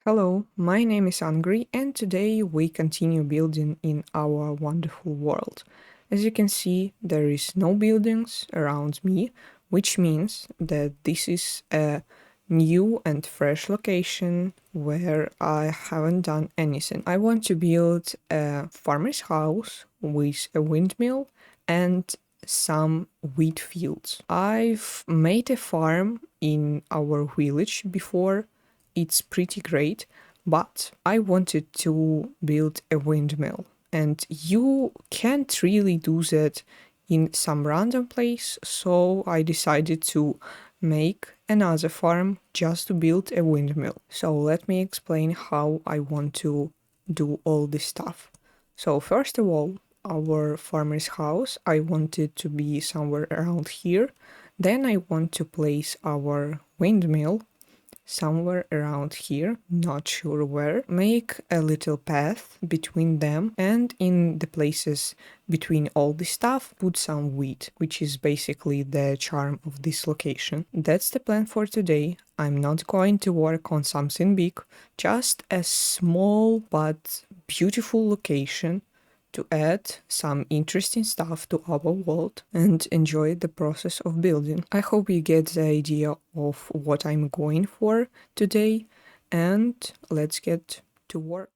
Hello, my name is Angry, and today we continue building in our wonderful world. As you can see, there is no buildings around me, which means that this is a new and fresh location where I haven't done anything. I want to build a farmer's house with a windmill and some wheat fields. I've made a farm in our village before. It's pretty great, but I wanted to build a windmill, and you can't really do that in some random place, so I decided to make another farm just to build a windmill. So let me explain how I want to do all this stuff. So first of all, our farmer's house, I want it to be somewhere around here. Then I want to place our windmill somewhere around here, not sure where. Make a little path between them, and in the places between all the stuff, put some wheat, which is basically the charm of this location. That's the plan for today. I'm not going to work on something big, just a small but beautiful location to add some interesting stuff to our world and enjoy the process of building. I hope you get the idea of what I'm going for today, and let's get to work.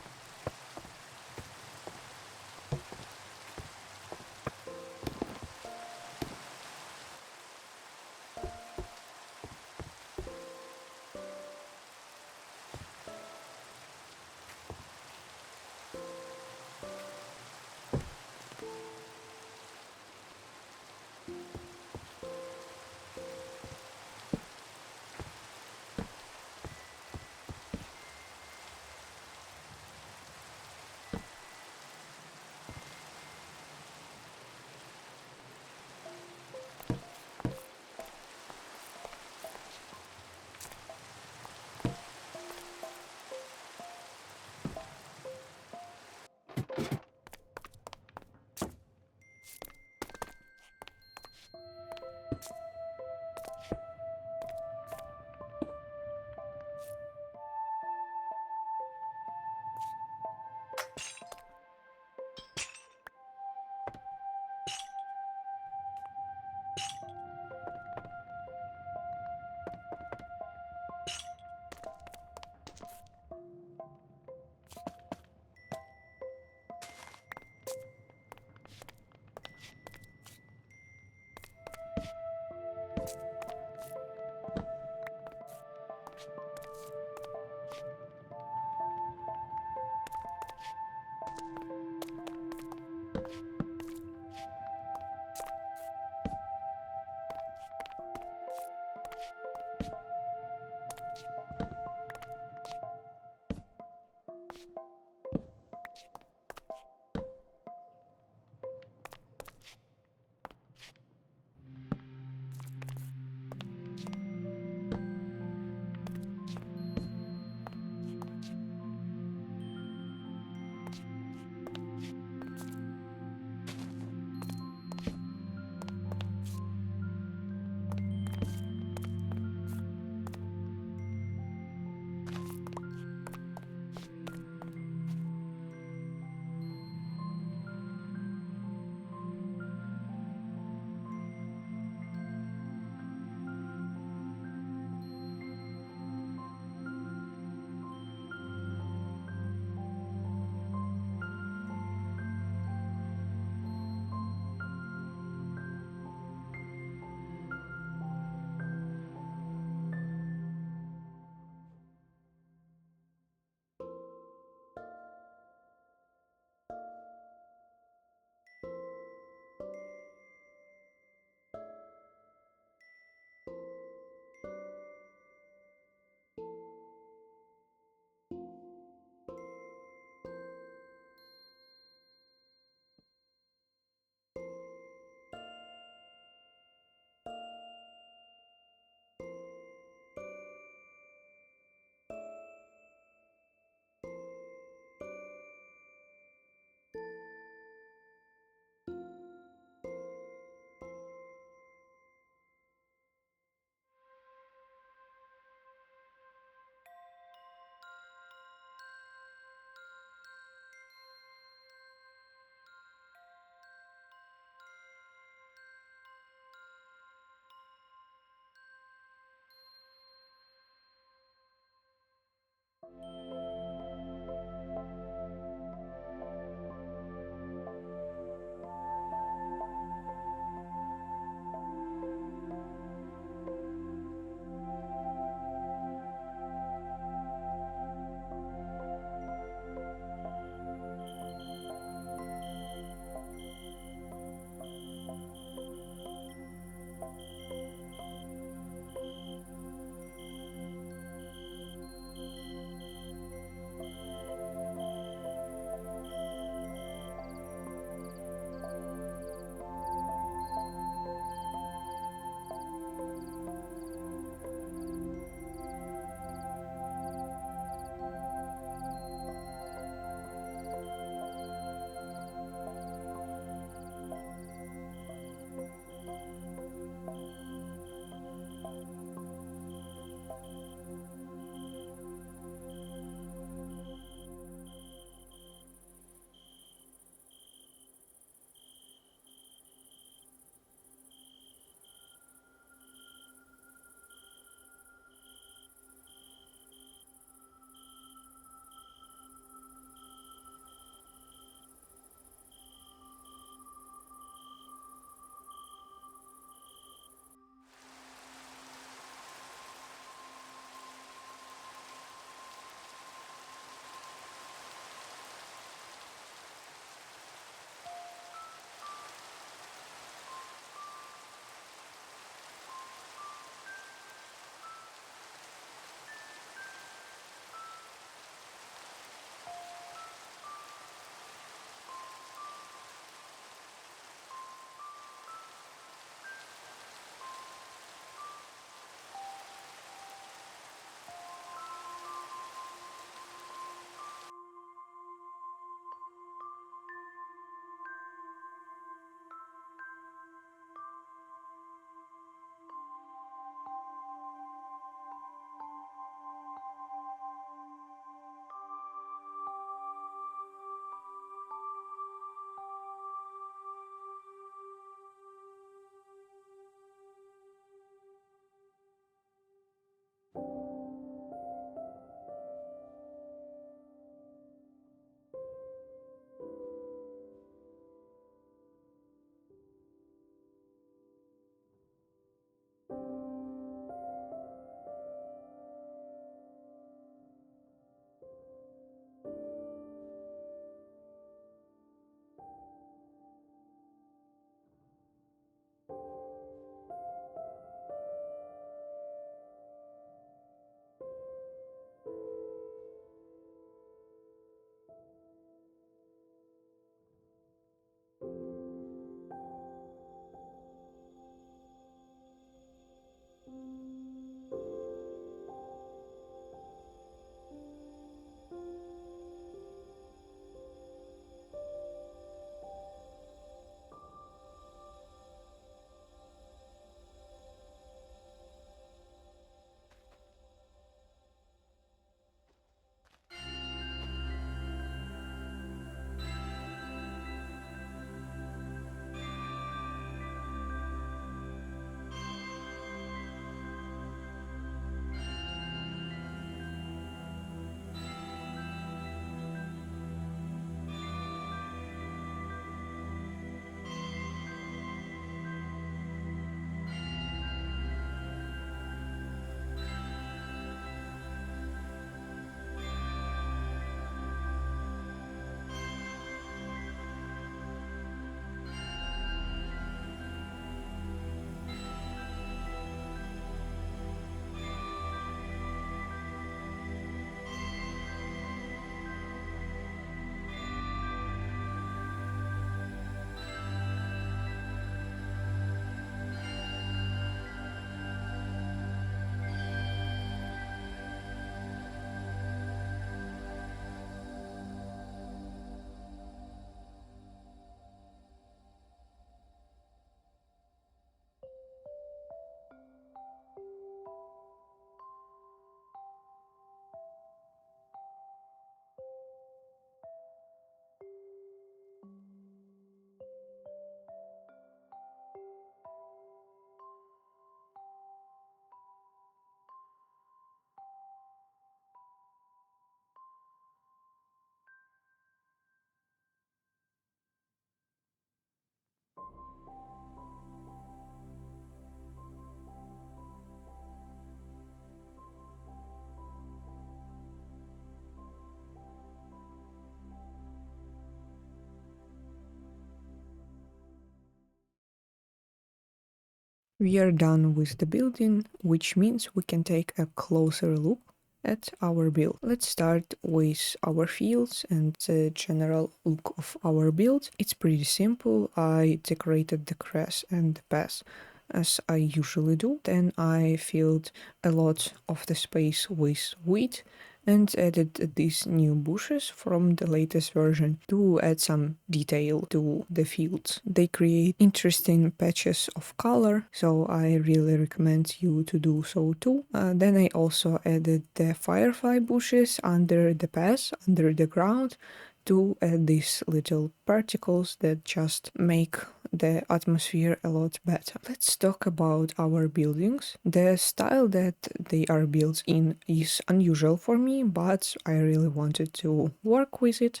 We are done with the building, which means we can take a closer look at our build. Let's start with our fields and the general look of our build. It's pretty simple. I decorated the grass and the path as I usually do. Then I filled a lot of the space with wheat and added these new bushes from the latest version to add some detail to the fields. They create interesting patches of color, so I really recommend you to do so too. Then I also added the firefly bushes under the path, under the ground, to add these little particles that just make the atmosphere a lot better. Let's talk about our buildings. The style that they are built in is unusual for me, but I really wanted to work with it,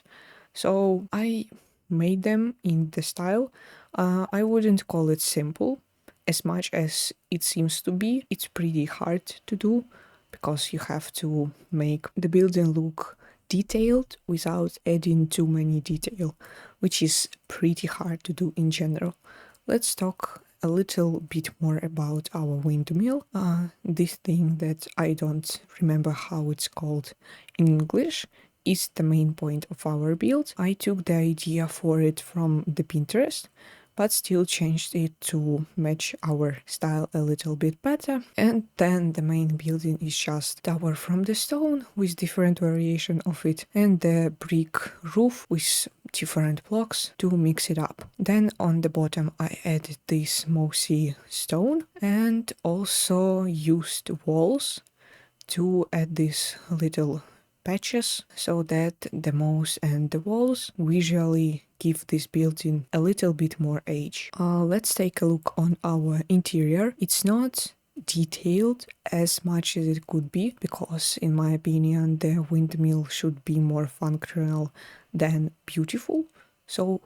so I made them in the style. I wouldn't call it simple as much as it seems to be. It's pretty hard to do because you have to make the building look detailed without adding too many detail, which is pretty hard to do in general. Let's talk a little bit more about our windmill. This thing that I don't remember how it's called in English is the main point of our build. I took the idea for it from the Pinterest, but still changed it to match our style a little bit better. And then the main building is just tower from the stone with different variation of it, and the brick roof with different blocks to mix it up. Then on the bottom I added this mossy stone and also used walls to add these little patches so that the moss and the walls visually give this building a little bit more age. Let's take a look on our interior. It's not detailed as much as it could be because in my opinion the windmill should be more functional than beautiful, so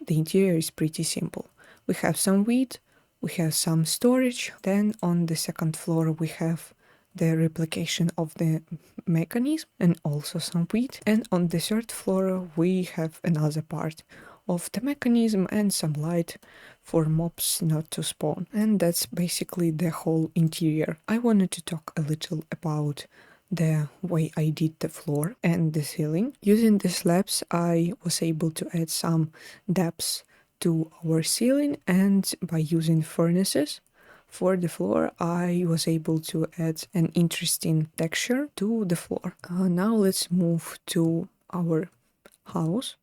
the interior is pretty simple. We have some wheat, we have some storage, then on the second floor we have the replication of the mechanism and also some wheat, and on the third floor we have another part of the mechanism and some light for mobs not to spawn, and that's basically the whole interior. I wanted to talk a little about the way I did the floor and the ceiling. Using the slabs I was able to add some depth to our ceiling, and by using furnaces for the floor I was able to add an interesting texture to the floor. Now let's move to our house.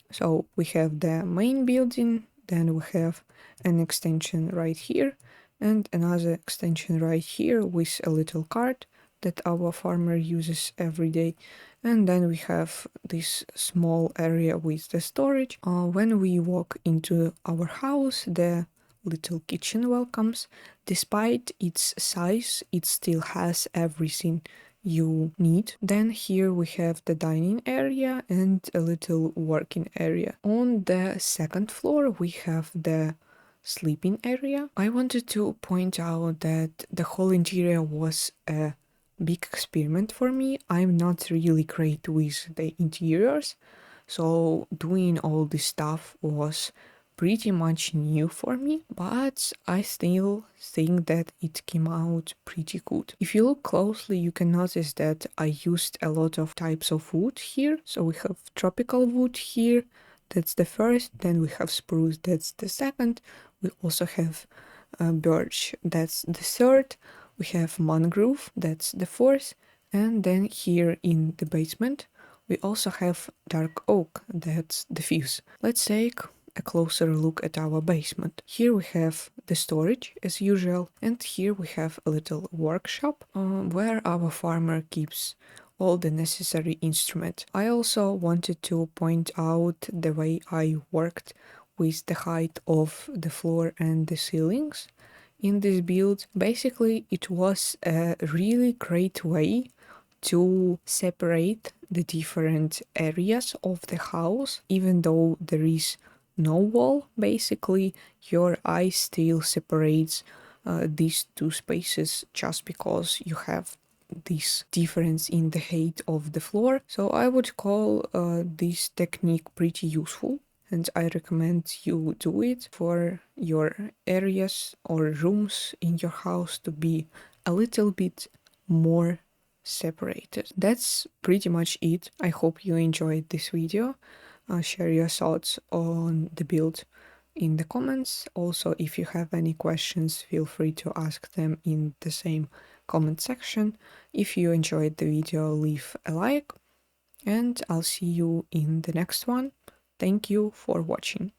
So we have the main building, then we have an extension right here and another extension right here with a little cart that our farmer uses every day, and then we have this small area with the storage. When we walk into our house, the little kitchen welcomes. Despite its size, it still has everything you need. Then here we have the dining area and a little working area. On the second floor we have the sleeping area. I wanted to point out that the whole interior was a big experiment for me. I'm not really great with the interiors, so doing all this stuff was pretty much new for me, but I still think that it came out pretty good. If you look closely, you can notice that I used a lot of types of wood here. So we have tropical wood here, that's the first, then we have spruce, that's the second, we also have birch, that's the third, we have mangrove, that's the fourth, and then here in the basement we also have dark oak, that's the fifth. Let's take a closer look at our basement. Here we have the storage as usual, and here we have a little workshop where our farmer keeps all the necessary instruments. I also wanted to point out the way I worked with the height of the floor and the ceilings in this build. Basically, it was a really great way to separate the different areas of the house. Even though there is no wall, basically your eye still separates these two spaces just because you have this difference in the height of the floor. So I would call this technique pretty useful and I recommend you do it for your areas or rooms in your house to be a little bit more separated. That's pretty much it. I hope you enjoyed this video. Share your thoughts on the build in the comments. Also, if you have any questions, feel free to ask them in the same comment section. If you enjoyed the video, leave a like, and I'll see you in the next one. Thank you for watching.